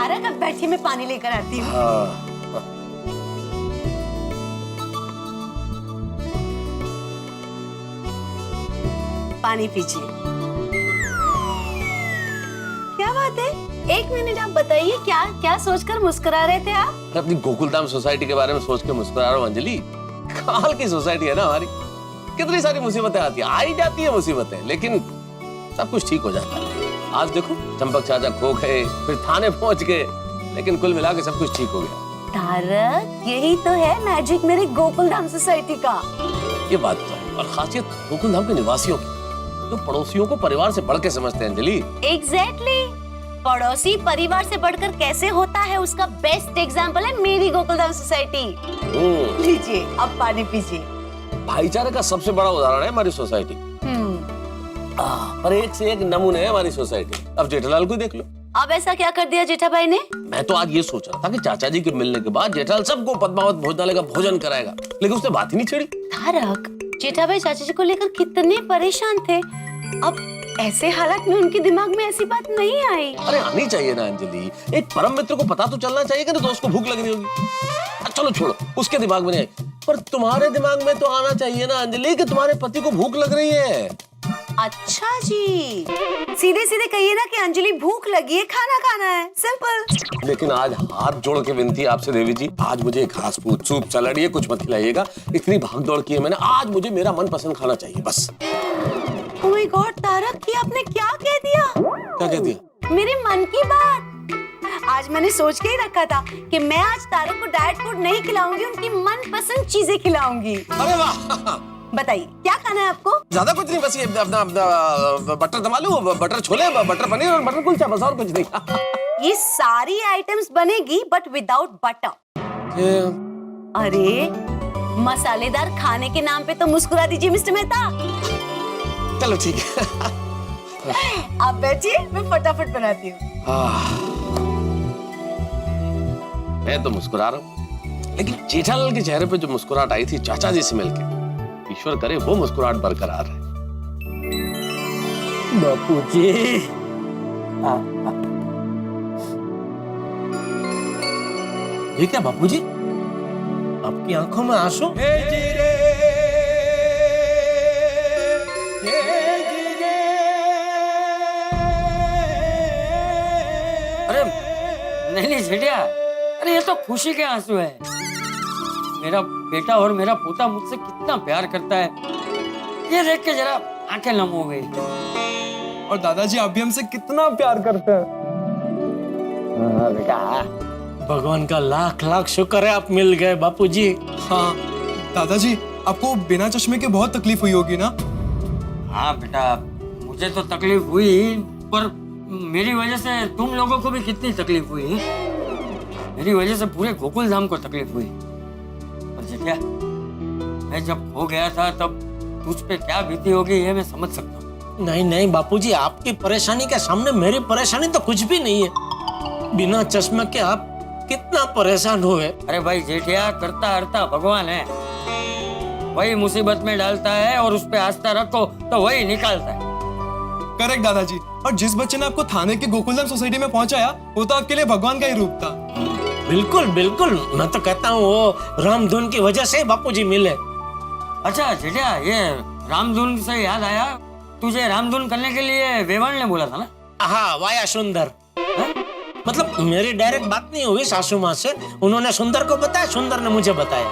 तारक अब बैठिए, मैं पानी लेकर आती हूँ। पानी पीजिए। क्या बात है, एक मिनट आप बताइए, क्या क्या सोचकर मुस्कुरा रहे थे आप? अपनी गोकुलधाम सोसाइटी के बारे में सोच के मुस्कुरा रहा हूँ अंजलि। कमाल की सोसाइटी है ना हमारी, कितनी सारी मुसीबतें आती है, आई जाती है मुसीबतें, लेकिन सब कुछ ठीक हो जाता है। आज देखो चंपक चाचा खो गए, फिर थाने पहुंच गए, लेकिन कुल मिला के सब कुछ ठीक हो गया। तारक, यही तो है मैजिक मेरी गोकुलधाम सोसाइटी का। ये बात तो है, और खासियत गोकुलधाम के निवासियों की, जो पड़ोसियों को परिवार से बढ़ के समझते हैं अंजलि। एग्जैक्टली, पड़ोसी परिवार से बढ़कर कैसे होता है उसका बेस्ट एग्जाम्पल है मेरी गोकुलधाम सोसाइटी। लीजिए अब पानी पीजिए। भाईचारे का सबसे बड़ा उदाहरण है हमारी सोसाइटी। पर एक से एक नमूने है हमारी सोसाइटी। अब जेठालाल को देख लो। अब ऐसा क्या कर दिया जेठा भाई ने? मैं तो आज ये सोच रहा था कि चाचा जी के मिलने के बाद जेठालाल सबको पद्मावत भोजनालय का भोजन कराएगा, लेकिन उसने बात ही नहीं छेड़ी। तारक, जेठा भाई चाचा जी को लेकर कितने परेशान थे, अब ऐसे हालात में उनके दिमाग में ऐसी बात नहीं आई। अरे आनी चाहिए ना अंजलि, एक परम मित्र को पता तो चलना चाहिए कि ना दोस्त को भूख लग रही होगी। चलो छोड़ो, उसके दिमाग में नहीं आई, पर तुम्हारे दिमाग में तो आना चाहिए ना अंजलि कि तुम्हारे पति को भूख लग रही है। अच्छा जी, सीधे सीधे कहिए ना कि अंजलि भूख लगी है, खाना खाना है, सिंपल। लेकिन आज हाथ जोड़ के विनती आपसे देवी जी, आज मुझे घास फूस सूप सलाद ये कुछ मत खिलाइएगा। इतनी भाग दौड़ की है मैंने, आज मुझे मेरा मनपसंद खाना चाहिए बस। Oh my God, तारक, ये आपने क्या कह दिया? क्या कह दिया? मेरे मन की बात। आज मैंने सोच के ही रखा था कि मैं आज तारक को डाइट फूड नहीं खिलाऊंगी, उनकी मनपसंद चीजें खिलाऊंगी। अरे वाह, बताइए क्या खाना है आपको? ज्यादा कुछ नहीं, बस ये अपना बटर दम आलू, बटर छोले, बटर पनीर और बटर कुलचा, बस और कुछ नहीं। ये सारी आइटम्स बनेगी बट विदाउट बटर। अरे मसालेदार खाने के नाम पे तो मुस्कुरा दीजिए मिस्टर मेहता। चलो ठीक है। आप बैठिए, मैं फटाफट बनाती हूँ। मैं तो मुस्कुरा रहा हूँ, लेकिन जेठालाल के चेहरे पे जो मुस्कुराहट आई थी चाचा जी से मिलके, ईश्वर करे वो मुस्कुराहट बरकरार रहे। बापूजी, ये क्या बापूजी, आपकी आंखों में आंसू? अरे नहीं झेठिया, अरे ये तो खुशी के आंसू है। मेरा बेटा और मेरा पोता मुझसे कितना प्यार करता है, ये देख के जरा आंखें नम हो गई। और दादाजी आप भी हमसे कितना प्यार करते हैं। हाँ बेटा, भगवान का लाख लाख शुक्र है आप मिल गए बापूजी। हाँ दादाजी, आपको बिना चश्मे के बहुत तकलीफ हुई होगी ना? हाँ बेटा, मुझे तो तकलीफ हुई, पर मेरी वजह से तुम लोगों को भी कितनी तकलीफ हुई। मेरी वजह से पूरे गोकुलधाम को तकलीफ हुई। पर जेठिया, मैं जब खो गया था तब तुझ पे क्या बीती होगी ये मैं समझ सकता हूँ। नहीं नहीं बापूजी, आपकी परेशानी के सामने मेरी परेशानी तो कुछ भी नहीं है। बिना चश्मे के आप कितना परेशान हुए। अरे भाई जेठिया, करता हरता भगवान है, वही मुसीबत में डालता है और उस पे आस्था रखो तो वही निकालता है। करेक्ट दादाजी, और जिस बच्चे ने आपको थाने की गोकुलधाम सोसाइटी में पहुंचाया वो तो आपके लिए भगवान का ही रूप था। बिल्कुल बिल्कुल, मैं तो कहता हूँ वो रामधुन की वजह से बापूजी मिले। अच्छा जेठिया, ये रामधुन से याद आया, तुझे रामधुन करने के लिए वेवाण ने बोला था ना? हाँ, वाया सुंदर। मतलब मेरी डायरेक्ट बात नहीं हुई सासू माँ से, उन्होंने सुंदर को बताया, सुंदर ने मुझे बताया।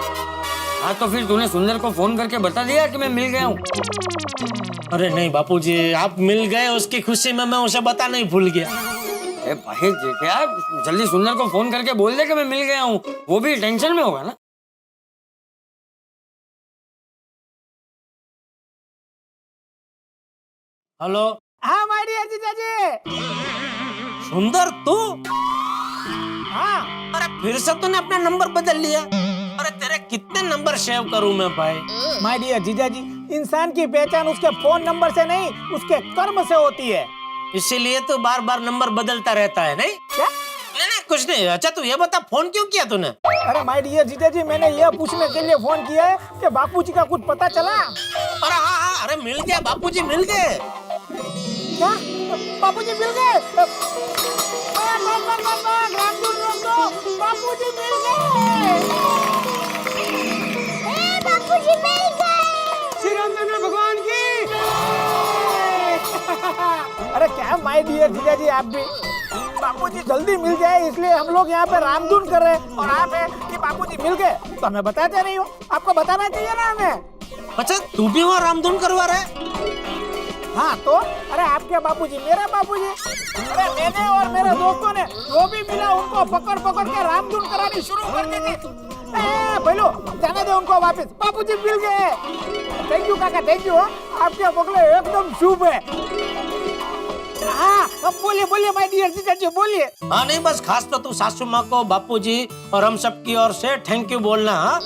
हाँ तो फिर तूने सुंदर को फोन करके बता दिया कि मैं मिल गया हूँ? अरे नहीं बापूजी, आप मिल गए उसकी खुशी में मैं उसे बता नहीं भूल गया। अरे भाई जेठिया, जल्दी सुंदर को फोन करके बोल दे कि मैं मिल गया हूँ, वो भी टेंशन में होगा ना। हेलो। हाँ माय डियर जीजाजी। सुंदर तू? हाँ। अरे फिर से तूने अपना नंबर बदल लिया? अरे तेरे कितने नंबर सेव करूं मैं भाई? माय डियर जीजाजी, इंसान की पहचान उसके फोन नंबर से नहीं, उसके कर्म से होती है। इसीलिए तो बार बार नंबर बदलता रहता है, नहीं? क्या? नहीं नहीं कुछ नहीं। अच्छा तू ये बता, फोन क्यों किया तूने? अरे माय डियर जीजाजी, मैंने यह पूछने के लिए फोन किया है कि बापूजी का कुछ पता चला? अरे हाँ हाँ, अरे मिल गया, बापूजी मिल गए। क्या? बापूजी मिल गए? रामधुन रोक दो, बापूजी मिल गए। बापूजी मिल गए। श्री रामचंद्र भगवान की। अरे क्या माय डियर जीजा जी, आप भी बापूजी जल्दी मिल जाए इसलिए हम लोग यहाँ पे रामधुन कर रहे हैं, और आप है कि बापूजी मिल गए तो हमें बताते नहीं हो। आपको बताना चाहिए ना हमें। अच्छा तू भी वहाँ रामधुन करवा रहा है? हाँ तो अरे आपके बापूजी मेरा बापूजी। अरे मैंने और मेरे दोस्तों ने जो भी मिला उनको पकड़ पकड़ के रामधुन करानी शुरू कर दी थी। बोलो जाने दे उनको वापस, बापूजी मिल गए। थैंक यू काका, थैंक यू। आपके बगले एकदम शुभ है। हाँ अब बोलिए बोलिए माय डियर जीजा जी, बोलिए। हाँ नहीं बस खास तो तू सासू माँ को, बापूजी और हम सब की ओर से थैंक यू बोलना। हाँ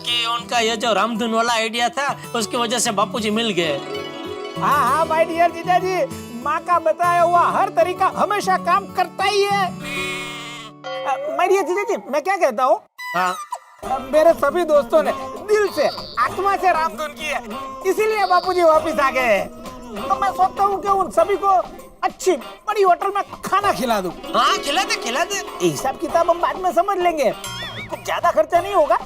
कि उनका ये जो रामधुन वाला आइडिया था उसकी वजह से बापूजी मिल गए। हाँ हाँ माय डियर जीजा जी, माँ का बताया हुआ हर तरीका हमेशा काम करता ही है। माय डियर जीजा जी, मैं क्या कहता हूँ, हाँ मेरे सभी दोस्तों ने दिल से आत्मा से रामधुन की है, इसीलिए बापूजी वापस आ गए। तो मैं सोचता हूँ कि उन सभी को अच्छी बड़ी होटल में खाना खिला दूं। हाँ खिला दे। हिसाब किताब हम बाद में समझ लेंगे, कुछ ज्यादा खर्चा नहीं होगा।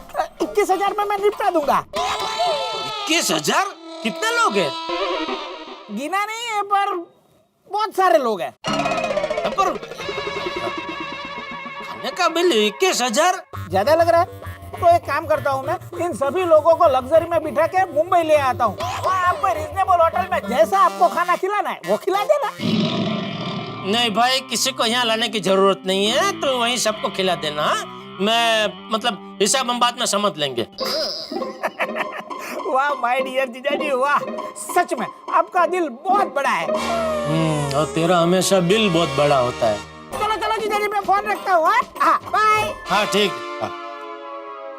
21,000 में मैं निपटा दूंगा। 21,000? कितने लोग हैं? गिना नहीं है पर बहुत सारे लोग हैं। पर खाने का बिल 21,000? ज्यादा लग रहा है तो एक काम करता हूँ, मैं इन सभी लोगों को लग्जरी में बिठा के मुंबई ले आता हूँ। वहाँ आपको रिजनेबल होटल में जैसा आपको खाना खिलाना है वो खिला देना। नहीं भाई, किसी को यहाँ लाने की जरूरत नहीं है, तो वहीं सबको खिला देना। मैं मतलब हिसाब हम बाद में समझ लेंगे। वाह माय डियर जीजा जी, वाह सच में आपका दिल बहुत बड़ा है। और तेरा हमेशा बिल बहुत बड़ा होता है। चलो चलो जीजा जी, मैं फोन रखता हूँ। हाँ बाय। हाँ ठीक।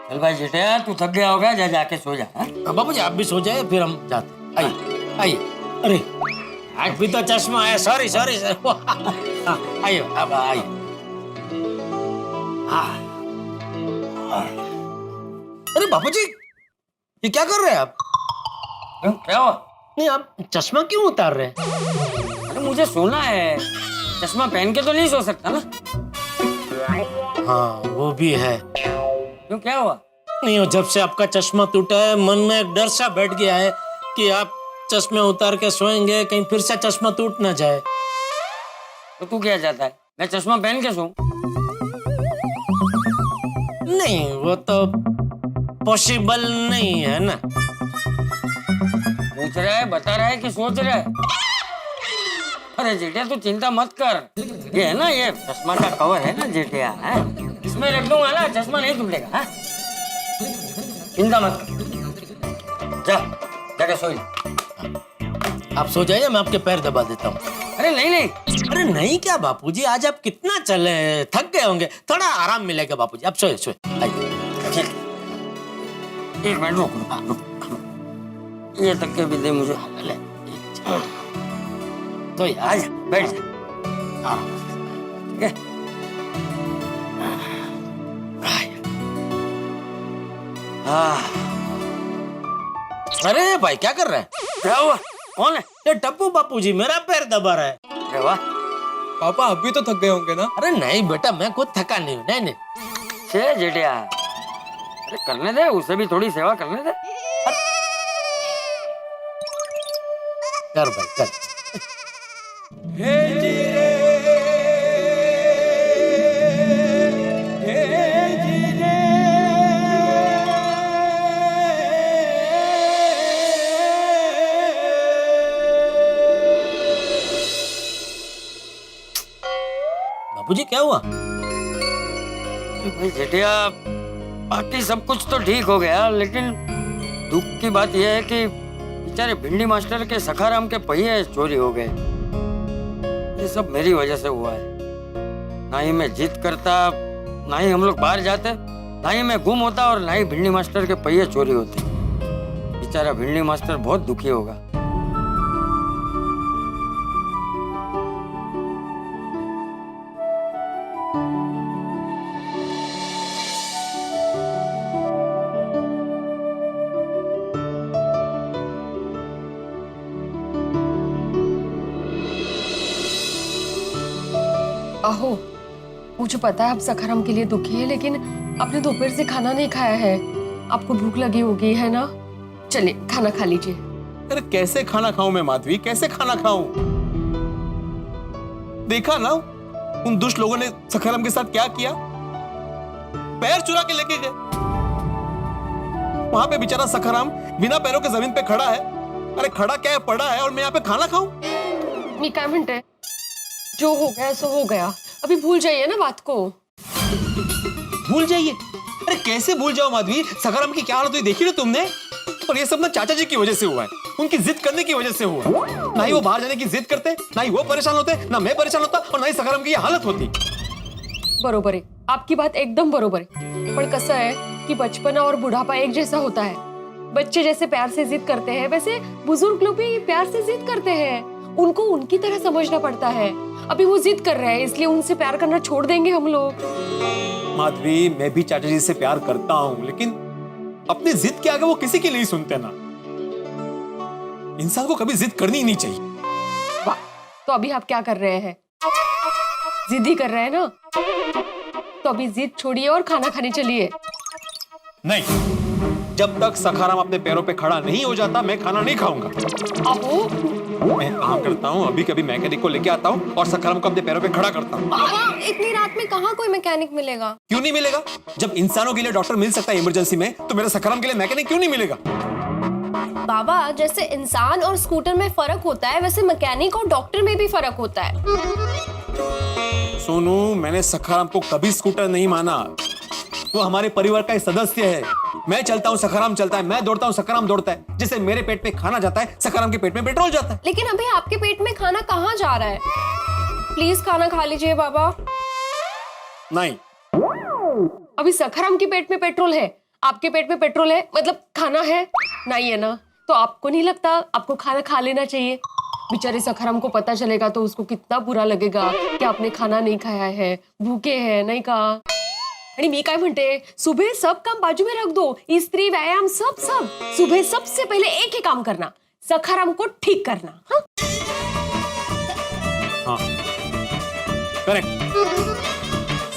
चल भाई जेठा, तू थक गया होगा, जा जाके सो जा। बाबूजी आप भी सो जाए, फिर हम जाते। आइए आइए। अरे अभी तो चश्मा आया, सॉरी। आइए अब आइए। अरे बाबूजी ये क्या कर रहे हैं आप? क्यों, क्या हुआ? नहीं आप चश्मा क्यों उतार रहे हैं? अरे मुझे सोना है, चश्मा पहन के तो नहीं सो सकता ना। हाँ वो भी है। क्यों, क्या हुआ? नहीं हो, जब से आपका चश्मा टूटा है मन में एक डर सा बैठ गया है कि आप चश्मे उतार के सोएंगे, कहीं फिर से चश्मा टूट ना जाए। तो तू क्या चाहता है, मैं चश्मा पहन के सोऊं? नहीं वो तो पॉसिबल नहीं है ना। पूछ रहा है, बता रहा है कि सोच रहा है? अरे जेठिया तू चिंता मत कर, ये है ना ये चश्मा का कवर है ना जेठिया, है इसमें रख दूंगा ना, चश्मा नहीं टूटेगा। हाँ चिंता मत कर, जा जाके सो जा। आप सो जाइए, मैं आपके पैर दबा देता हूँ। अरे नहीं। अरे नहीं क्या बापूजी, आज आप कितना चले, थक गए होंगे, थोड़ा आराम मिलेगा बापूजी। आप सोए। आइए। एक मिनट रुक, ये तक के भी दे मुझे। तो आ जा, बैठ जा। हाँ ठीक है। अरे भाई क्या कर रहे हैं? क्या हुआ, कौन है? ये टप्पू बापूजी मेरा पैर दबा रहा है। अरे वाह, पापा आप भी तो थक गए होंगे ना। अरे नहीं बेटा, मैं खुद थका नहीं हूँ। नहीं छे जेठिया, अरे करने दे, उसे भी थोड़ी सेवा करने दे। कर भाई कर। बापूजी क्या हुआ? भाई जेठिया, बाकी सब कुछ तो ठीक हो गया, लेकिन दुख की बात यह है कि बेचारे भिंडी मास्टर के सखाराम के पहिए चोरी हो गए। ये सब मेरी वजह से हुआ है। ना ही मैं जिद करता, ना ही हम लोग बाहर जाते, ना ही मैं गुम होता, और ना ही भिंडी मास्टर के पहिए चोरी होते। बेचारा भिंडी मास्टर बहुत दुखी होगा। अहो मुझे पता है आप सखाराम के लिए दुखी है, लेकिन आपने दोपहर से खाना नहीं खाया है। आपको भूख लगी होगी, है ना? चलिए खाना खा लीजिए। अरे कैसे खाना खाऊं मैं माधवी, कैसे खाना खाऊं? देखा ना उन दुष्ट लोगों ने सखाराम के साथ क्या किया, पैर चुरा के लेके गए। वहां पे बेचारा सखाराम बिना पैरों के जमीन पे खड़ा है। अरे खड़ा क्या है, पड़ा है, और मैं यहाँ पे खाना खाऊं? मी काय म्हणते, जो हो गया सो हो गया, अभी भूल जाइए ना बात को। भूल जाइए? अरे कैसे भूल जाओ माधवी, सखाराम की क्या हालत हुई देखी ना तुमने? और ये सब ना चाचा जी की वजह से हुआ है, उनकी जिद करने की वजह से हुआ। ना ही वो बाहर जाने की जिद करते, ना ही वो परेशान होते, ना मैं परेशान होता, और ना ही सखाराम की ये हालत होती। बरोबर है, आपकी बात एकदम बरोबर है। पण कसं है कि बचपना और बुढ़ापा एक जैसा होता है। बच्चे जैसे प्यार से जिद करते हैं, वैसे बुजुर्ग लोग भी प्यार से जिद करते हैं। उनको उनकी तरह समझना पड़ता है। अभी वो जिद कर रहे हैं, इसलिए उनसे प्यार करना छोड़ देंगे हम लोग? माधवी, मैं भी चाचा जी से प्यार करता हूं, लेकिन अपनी जिद के आगे वो किसी की नहीं सुनते ना। इंसान को कभी जिद करनी ही नहीं चाहिए। वाह, तो अभी आप क्या कर रहे हैं? जिद ही कर रहे हैं ना? तो अभी जिद छोड़िए और खाना खाने चलिए। नहीं, जब तक सखाराम अपने पैरों पे खड़ा नहीं हो जाता मैं खाना नहीं खाऊंगा। अबो, मैं काम करता हूँ, अभी कभी मैकेनिक को लेके आता हूँ और सखाराम को अपने पैरों पे खड़ा करता हूँ। इतनी रात में कहाँ कोई मैकेनिक मिलेगा? क्यों नहीं मिलेगा? जब इंसानों के लिए डॉक्टर मिल सकता है इमरजेंसी में, तो मेरे सखाराम के लिए मैकेनिक क्यों नहीं मिलेगा? बाबा, जैसे इंसान और स्कूटर में फर्क होता है, वैसे मैकेनिक और डॉक्टर में भी फर्क होता है। सोनू, मैंने सखाराम को कभी स्कूटर नहीं माना। वो हमारे परिवार का एक सदस्य है। मैं चलता हूँ, सखाराम चलता है, मैं दौड़ता हूँ, सखाराम दौड़ता है। जैसे मेरे पेट में खाना जाता है, सखाराम के पेट में पेट्रोल जाता है। लेकिन अभी आपके पेट में खाना कहाँ जा रहा है? प्लीज खाना खा लीजिए बाबा। नहीं, अभी सखाराम के पेट में पेट्रोल है, आपके पेट में पेट्रोल है, मतलब खाना है नहीं है ना? तो आपको नहीं लगता आपको खाना खा लेना चाहिए? बेचारे सखाराम को पता चलेगा तो उसको कितना बुरा लगेगा कि आपने खाना नहीं खाया है, भूखे हैं, नहीं कहा? आणि मी काय म्हणते, सुबह सब काम बाजू में रख दो, स्त्री व्यायाम सब सुबह सबसे पहले एक ही काम करना, सखाराम को ठीक करना। हाँ, करेक्ट।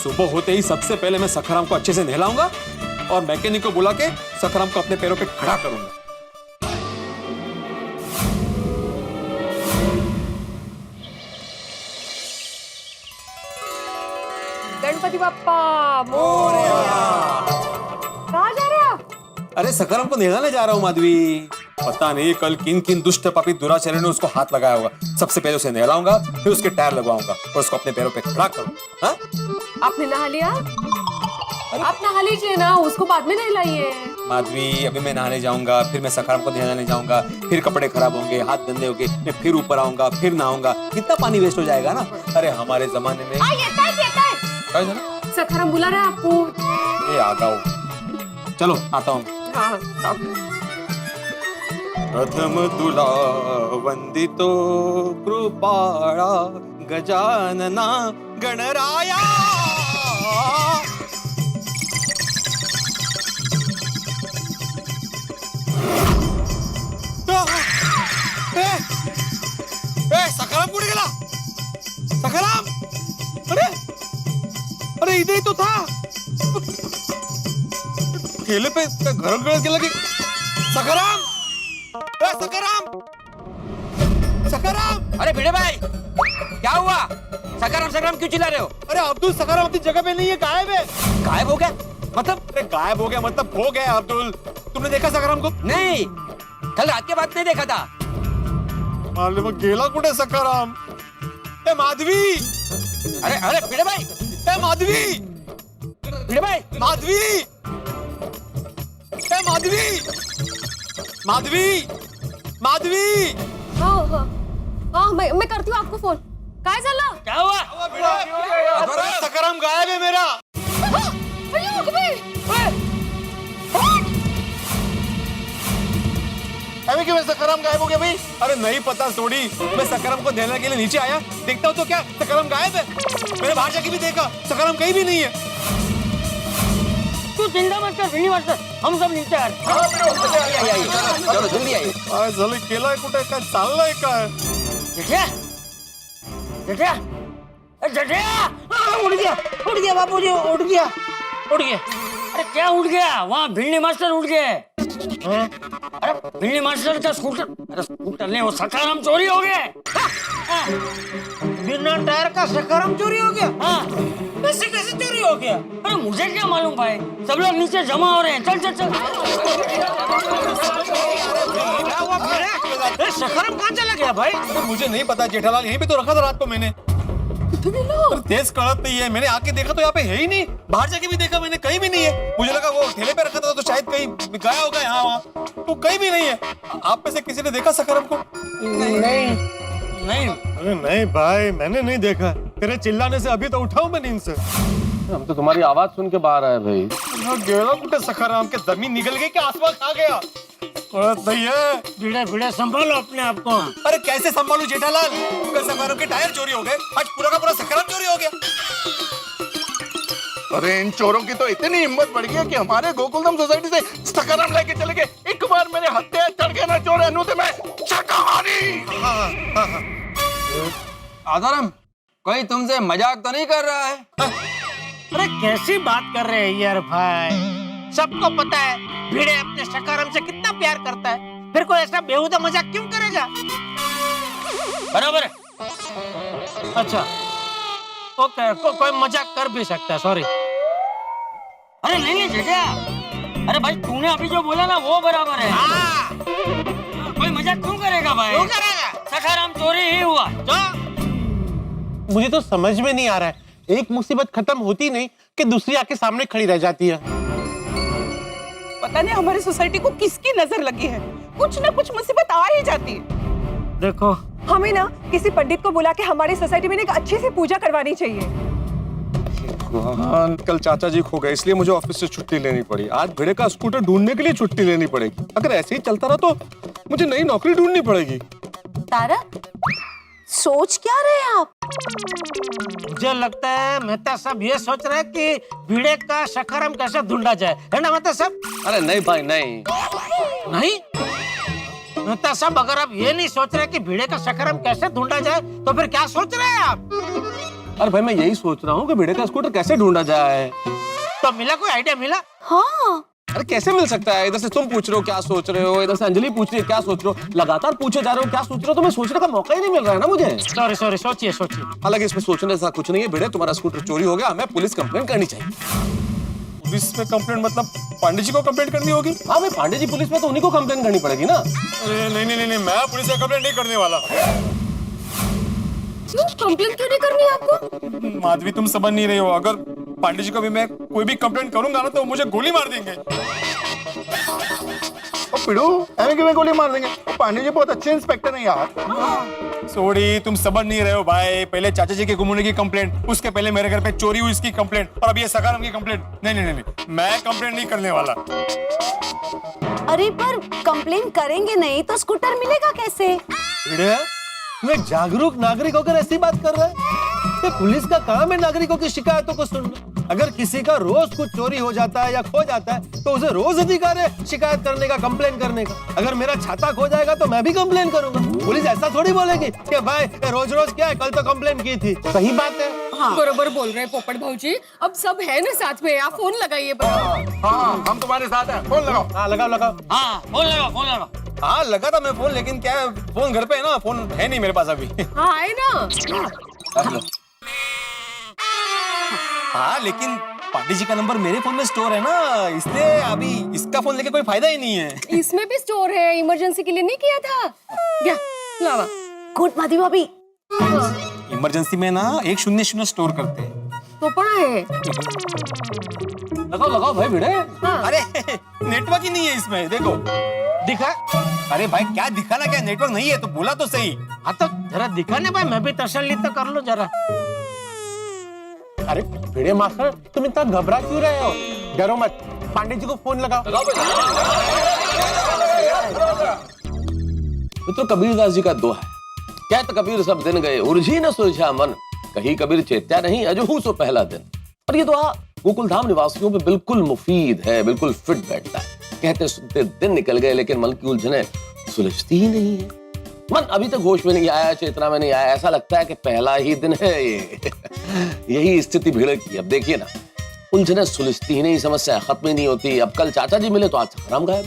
सुबह होते ही सबसे पहले मैं सखाराम को अच्छे से नहलाऊंगा और मैकेनिक को बुला के सखाराम को अपने पैरों पे खड़ा करूंगा। गणपति बाप्पा मोरया। कहाँ जा रहे हैं आप? अरे सखाराम को नहलाने जा रहा हूँ माधवी। पता नहीं कल किन किन दुष्ट पापी दुराचार्यों ने उसको हाथ लगाया होगा। सबसे पहले उसे नहलाऊंगा, फिर उसके टायर लगवाऊंगा और उसको अपने पैरों पे खड़ा करूंगा। हाँ? आपने नहा लिया? आप नहा लीजिए ना, उसको बाद में नहलाइए। माधवी, अभी मैं नहाने जाऊंगा, फिर मैं सखाराम को नहलाने जाऊंगा, फिर कपड़े खराब होंगे, हाथ गंदे होंगे, मैं फिर ऊपर आऊंगा, फिर नहाऊंगा, कितना पानी वेस्ट हो जाएगा ना। अरे हमारे जमाने में क्या है? सखाराम बुला रहा है आपको। ये आ जाओ, चलो आता हूँ। हाँ, प्रथम तुला वंदितो कृपाळा गजानना गणराया। सखाराम कुठे गेला? सखाराम, अरे अरे इधर ही तो था। ठेले पे गरम गरम गेला की सखाराम, सखाराम, सखाराम। अरे भिड़े भाई, क्या हुआ? सखाराम सखाराम क्यों चिल्ला रहे हो? अरे अब्दुल, सखाराम अपनी जगह पे नहीं है, गायब है। गायब हो गया मतलब? अरे गायब हो गया मतलब खो गया अब्दुल। तुमने देखा सखाराम को? नहीं, कल रात के बाद नहीं देखा था। मालूम मग गेला कुठे सखाराम? ए माधवी, अरे अरे भिड़े भाई, ए माधवी, भिड़े भाई, माधवी, ए माधवी, माधवी, माधवी। हाँ हाँ हाँ, मैं करती हूँ आपको फोन। काय झालं? क्या हुआ? अरे सखाराम गायब है मेरा। अयो, अभी क्यों सखाराम गायब हो गया भाई? अरे नहीं पता सोडी, मैं सखाराम को नहलाने के लिए नीचे आया, देखता हूँ तो क्या सखाराम गायब है। मैंने बाहर जाके भी देखा, सखाराम कहीं भी नहीं है। तू चिंता मत कर, श्रीनिवास सर, हम सब नीचे आ रहे हैं। चलो जल्दी आइए। काय झालं, केलाय कुठे, काय चाललंय काय? जेठ्या, जेठ्या, जटिया उड़ गया बापूजी, उड़ गया। अरे क्या उड़ गया? वहाँ भिंडी मास्टर उड़ गए। अरे भिंडी मास्टर का स्कूटर, अरे स्कूटर नहीं, वो सखाराम चोरी हो गए। बिना टायर का सखाराम चोरी हो गया? हाँ, कैसे चोरी हो गया? अरे मुझे क्या मालूम भाई, सब लोग नीचे जमा हो रहे हैं। चल चल चल। सखाराम कहाँ चला गया भाई? मुझे नहीं पता जेठालाल, यहीं पे तो रखा था रात को मैंने। तेज कड़क नहीं है, मैंने आके देखा तो यहाँ पे है ही नहीं। बाहर जाके भी देखा मैंने, कहीं भी नहीं है। मुझे लगा वो ठेले पे रखा था तो शायद कहीं गया होगा यहाँ वहाँ, तो कहीं भी नहीं है। आप में से किसी ने देखा सखाराम को? नहीं अरे नहीं भाई, मैंने नहीं देखा। तेरे चिल्लाने से अभी तो उठाऊं मैं नींद से। हम तो तुम्हारी आवाज सुन के बाहर आए भाई। गेला कुटे सखाराम के जमीन निकल गई कि आसमान खा गया? नहीं है। भिड़े संभालो अपने आप को। अरे कैसे संभालू जेठालाल? कल सखाराम के टायर चोरी हो गए, आज पूरा का पूरा सखाराम चोरी हो गया। अरे इन चोरों की तो इतनी हिम्मत बढ़ गई कि हमारे गोकुलधाम सोसाइटी से सखाराम लेके चले गए। एक बार मेरे हत्या चढ़ गए ना चोर अनु मैं शाकाहारी। आधारम, कोई तुमसे मजाक तो नहीं कर रहा है? अरे कैसी बात कर रहे हैं यार भाई? सबको पता है भिड़े अपने सखाराम से कितना प्यार करता है, फिर कोई ऐसा बेहुदा मजाक क्यों करेगा? बराबर है। अच्छा ओके, कोई मजाक कर भी सकता है, सॉरी। अरे नहीं जटिया, अरे भाई तूने अभी जो बोला ना वो बराबर है। कोई मजाक क्यों करेगा भाई? क्यों करेगा? सखाराम चोरी ही हुआ। मुझे तो समझ में नहीं आ रहा है, एक मुसीबत खत्म होती नहीं कि दूसरी आके सामने खड़ी रह जाती है। पता नहीं हमारी सोसाइटी को किसकी नजर लगी है, कुछ ना कुछ मुसीबत आ ही जाती है। देखो, हमें ना किसी पंडित को बुला के हमारी सोसाइटी में एक अच्छी सी पूजा करवानी चाहिए। कल चाचा जी खो गए, इसलिए मुझे ऑफिस से छुट्टी लेनी पड़ी। आज भिड़े का स्कूटर ढूंढने के लिए छुट्टी लेनी पड़ेगी। अगर ऐसे ही चलता रहा तो मुझे नई नौकरी ढूंढनी पड़ेगी। तारक, सोच क्या रहे हैं आप? मुझे लगता है मेहता साहब ये सोच रहे हैं कि भिड़े का सखाराम कैसे ढूंढा जाए, है ना मेहता साहब? अरे नहीं भाई नहीं। नहीं मेहता साहब, अगर आप ये नहीं सोच रहे कि भिड़े का सखाराम कैसे ढूंढा जाए तो फिर क्या सोच रहे हैं आप? अरे भाई मैं यही सोच रहा हूँ कि भिड़े का स्कूटर कैसे ढूंढा जाए। तो मिला कोई आइडिया? मिला? हाँ, अरे कैसे मिल सकता है? इधर से तुम पूछ रहे हो क्या सोच रहे हो, इधर से अंजलि पूछ रही है क्या सोच रहे हो, लगातार पूछे जा रहे हो क्या सोच रहे हो, तुम्हें सोचने का मौका ही नहीं मिल रहा है ना मुझे। सॉरी, सोचिए। हालांकि इसमें सोचने ऐसा कुछ नहीं है। भिड़े, तुम्हारा स्कूटर चोरी हो गया, हमें पुलिस कंप्लेंट करनी चाहिए। पुलिस में कंप्लेंट मतलब पांडे जी को कंप्लेंट करनी होगी? हाँ भाई, पांडे जी पुलिस में तो उन्हीं को कंप्लेंट करनी पड़ेगी ना। अरे नहीं, मैं पुलिस से कंप्लेंट नहीं करने वाला। क्यों कंप्लेंट क्यों नहीं करनी आपको? माधवी, तुम समझ नहीं रही हो। अगर पांडे जी को भी मैं कोई भी कंप्लेंट करूंगा ना तो मुझे गोली मार देंगे। और पिड़ू ऐਵੇਂ किਵੇਂ गोली मार देंगे? पांडे जी बहुत अच्छे इंस्पेक्टर हैं यार। सॉरी, तुम समझ नहीं रहे हो भाई। पहले चाचा जी के गुम होने की कंप्लेंट, उसके पहले मेरे घर पे चोरी हुई इसकी कंप्लेंट, और अब ये सखाराम की कंप्लेंट। नहीं, मैं कंप्लेंट नहीं करने वाला। अरे पर कंप्लेन करेंगे नहीं तो स्कूटर मिलेगा कैसे? तू एक जागरूक नागरिक होकर ऐसी बात कर रहा है? ये पुलिस का काम है नागरिकों की शिकायतों को सुनना। अगर किसी का रोज कुछ चोरी हो जाता है या खो जाता है तो उसे रोज अधिकार है शिकायत करने का, कंप्लेन करने का। अगर मेरा छाता खो जाएगा तो मैं भी कंप्लेन करूंगा। पुलिस ऐसा थोड़ी बोलेगी कि भाई रोज रोज क्या है, कल तो कंप्लेन की थी। सही बात है। हाँ। बरोबर बोल रहे हैं पोपट भाऊजी। अब सब है ना साथ में, आप फोन लगाइए। हाँ, हम तुम्हारे साथ हैं। फोन लगाओ। हाँ लगाओ। हाँ फोन लगा। हाँ लगा था मैं फोन, लेकिन क्या है, फोन घर पे है ना, फोन है नहीं मेरे पास अभी। हाँ आए ना। हाँ लेकिन पांडे जी का नंबर मेरे फोन में स्टोर है ना, इसलिए अभी इसका फोन लेके कोई फायदा ही नहीं है। इसमें भी स्टोर है, इमरजेंसी के लिए नहीं किया था क्या? लावा गुड माधवी भाभी। इमरजेंसी में ना 100 स्टोर करते हैं। तो पड़ा है। लगाओ भाई भिड़े। हाँ। अरे नेटवर्क ही नहीं है इसमें, देखो। दिखा? अरे भाई क्या दिखाना, क्या नेटवर्क नहीं है तो बोला तो सही। हाँ तो जरा दिखाने भाई, मैं भी तसल्ली तो कर लो जरा। अरे भिड़े मास्टर, तुम इतना घबरा क्यों रहे हो? डरो मत, पांडे जी को फोन लगाओ। मित्रों, कबीरदास जी का दोहा है, कहत कबीर सब दिन गए उलझी न सुलझा मन, कहीं कबीर चेत्या नहीं अजहू सो पहला दिन। और ये दोहा गोकुलधाम निवासियों पे बिल्कुल मुफीद है, बिल्कुल फिट बैठता है। कहते सुनते दिन निकल गए लेकिन मन की उलझने सुलझती ही नहीं है। मन अभी तक होश में नहीं आया, चेतना में नहीं आया, ऐसा लगता है कि पहला ही दिन है ये। यही स्थिति भिड़ की। अब देखिए ना, उलझने सुलझती ही नहीं, समस्या खत्म ही नहीं होती। अब कल चाचा जी मिले तो आज सखाराम गायब।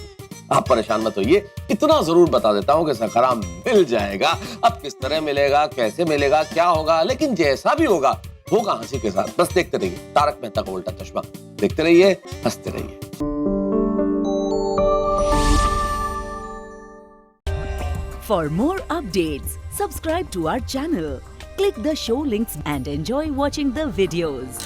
आप परेशान मत होइए, इतना जरूर बता देता हूँ कि सखाराम मिल जाएगा। अब किस तरह मिलेगा, कैसे मिलेगा, क्या होगा, लेकिन जैसा भी होगा हंसी के साथ। बस देखते रहिए तारक मेहता का उल्टा चश्मा, देखते रहिए, हंसते रहिए। For more updates, subscribe to our channel, click the show links and enjoy watching the videos.